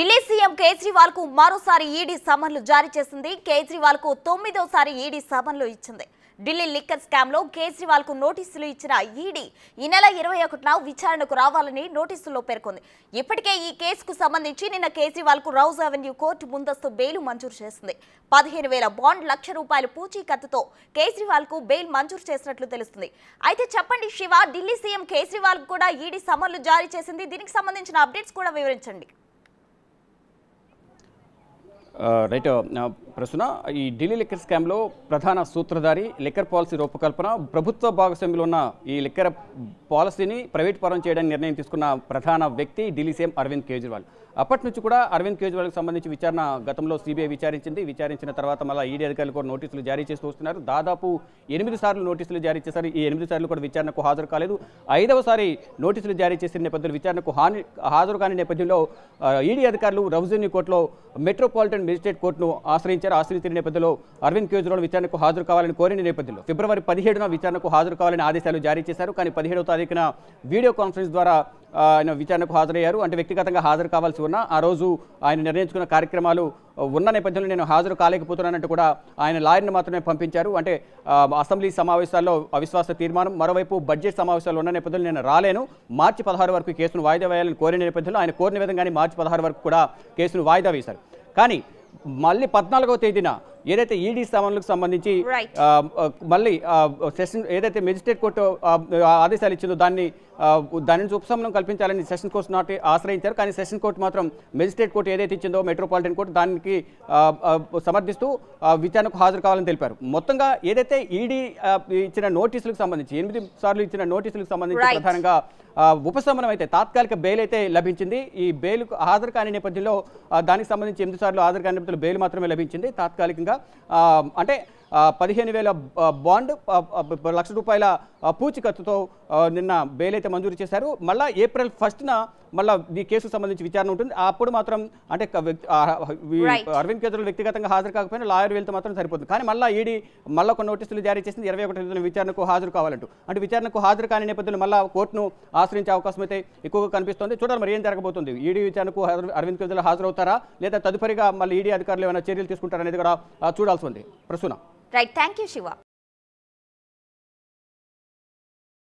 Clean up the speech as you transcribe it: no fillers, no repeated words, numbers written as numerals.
Delhi CM Kejriwal కు మరోసారి ED సమన్లు జారీ చేసింది. కేజ్రీవాల్ కు 9వ ఈడీ సమన్లు ఇచ్చింది. ఢిల్లీ లిక్కర్ స్కామ్ లో కేజ్రీవాల్ కు నోటీసులు ఇచ్చిన ఈడీ ఈ నెల 21న విచారణకు రావాలని నోటీసుల్లో పేర్కొంది. ఇప్పటికే ఈ కేసుకు సంబంధించి నిన్న కేజ్రీవాల్ కు రౌజ్ అవెన్యూ కోర్టు ముందస్తు బెయిల్ మంజూరు చేసింది. 15,000 బాండ్ ₹1,00,000 పూచీకత్తుతో కేజ్రీవాల్ కు బెయిల్ మంజూరు చేసినట్లు తెలుస్తుంది. అయితే చెప్పండి శివ, ఢిల్లీ సీఎం కేజ్రీవాల్ కూడా ఈడీ సమన్లు జారీ చేసింది. దీనికి సంబంధించిన అప్డేట్స్ కూడా వివరించండి. రైట్ ప్రస్తుతం ఈ ఢిల్లీ లిక్కర్ స్కామ్లో ప్రధాన సూత్రధారి లిక్కర్ పాలసీ రూపకల్పన ప్రభుత్వ భాగస్వామ్యంలో ఉన్న ఈ లిక్కర్ పాలసీని ప్రైవేట్ పరం చేయడానికి నిర్ణయం తీసుకున్న ప్రధాన వ్యక్తి ఢిల్లీ సీఎం అరవింద్ కేజ్రీవాల్. అప్పటి నుంచి కూడా అరవింద్ కేజ్రీవాల్కి సంబంధించి విచారణ గతంలో సిబిఐ విచారించిన తర్వాత మళ్ళీ ఈడీ అధికారులు కూడా నోటీసులు జారీ చేస్తూ వస్తున్నారు. దాదాపు 8 సార్లు నోటీసులు జారీ చేశారు. ఈ 8 సార్లు కూడా విచారణకు హాజరు కాలేదు. 5వసారి నోటీసులు జారీ చేసిన నేపథ్యంలో విచారణకు హాజరు కాని నేపథ్యంలో ఈడీ అధికారులు రౌజెన్యూ కోర్టులో మెట్రోపాలిటన్ మెజిస్ట్రేట్ కోర్టును ఆశ్రయించిన నేపథ్యంలో అరవింద్ కేజ్రీవాల్ విచారణకు హాజరు కావాలని కోరిన నేపథ్యంలో ఫిబ్రవరి 17న విచారణకు హాజరు కావాలని ఆదేశాలు జారీ చేశారు. కానీ 17వ తారీఖున వీడియో కాన్ఫరెన్స్ ద్వారా ఆయన విచారణకు హాజరయ్యారు. అంటే వ్యక్తిగతంగా హాజరు కావాల్సి ఉన్నా ఆ రోజు ఆయన నిర్ణయించుకున్న కార్యక్రమాలు ఉన్న నేపథ్యంలో నేను హాజరు కాలేకపోతున్నానంటూ కూడా ఆయన లాయర్ని మాత్రమే పంపించారు. అంటే అసెంబ్లీ సమావేశాల్లో అవిశ్వాస తీర్మానం, మరోవైపు బడ్జెట్ సమావేశాలు ఉన్న నేపథ్యంలో నేను రాలేను, మార్చి 16 వరకు కేసును వాయిదా వేయాలని కోరిన నేపథ్యంలో ఆయన కోరిన విధంగానే మార్చి 16 వరకు కూడా కేసును వాయిదా వేశారు. కానీ మళ్ళీ 14వ తేదీన ఏదైతే ఈడీ సమన్లకు సంబంధించి మళ్ళీ సెషన్ ఏదైతే మెజిస్ట్రేట్ కోర్టు ఆదేశాలు ఇచ్చిందో దాని నుంచి ఉపశమనం కల్పించాలని సెషన్ కోర్టు నాటి ఆశ్రయించారు. కానీ సెషన్ కోర్టు మాత్రం మెజిస్ట్రేట్ కోర్టు ఏదైతే ఇచ్చిందో మెట్రోపాలిటన్ కోర్టు దానికి సమర్థిస్తూ విచారణకు హాజరు కావాలని తెలిపారు. మొత్తంగా ఏదైతే ఈడీ ఇచ్చిన నోటీసులకు సంబంధించి 8 సార్లు ఇచ్చిన నోటీసులకు సంబంధించి ప్రధానంగా ఉపశమనం అయితే తాత్కాలిక బెయిల్ అయితే లభించింది. ఈ బెయిల్కు హాజరు కాని నేపథ్యంలో దానికి సంబంధించి 8 సార్లు హాజరు కాని నేపథ్యంలో బెయిల్ మాత్రమే లభించింది. తాత్కాలికంగా అంటే 15,000 బాండ్ ₹1,00,000 పూచీకత్తుతో నిన్న బెయిల్ అయితే మంజూరు చేశారు. మళ్ళీ ఏప్రిల్ 1న మళ్ళీ ఈ కేసుకు సంబంధించి విచారణ ఉంటుంది. అప్పుడు మాత్రం అంటే అరవింద్ కేజ్రీవాల్ వ్యక్తిగతంగా హాజరు కాకపోయినా లాయర్ వెళ్తే మాత్రం సరిపోతుంది. కానీ మళ్ళీ ఈడీ మళ్ళీ కొన్ని నోటీసులు జారీ చేసింది 21వ విచారణకు హాజరు కావాలంటూ. అంటే విచారణకు హాజరు కాని నేపథ్యంలో మళ్ళీ కోర్టును ఆశ్రయించే అవకాశం అయితే ఎక్కువగా కనిపిస్తుంది. చూడాలి మరి ఏం జరగబోతుంది. ఈడీ విచారణకు అరవింద్ కేజ్రీవాల్ హాజరవుతారా లేదా తదుపరిగా మళ్ళీ ఈడీ అధికారులు ఏమైనా చర్యలు తీసుకుంటారనేది కూడా చూడాల్సి ఉంది. Prasuna. Right, thank you Shiva.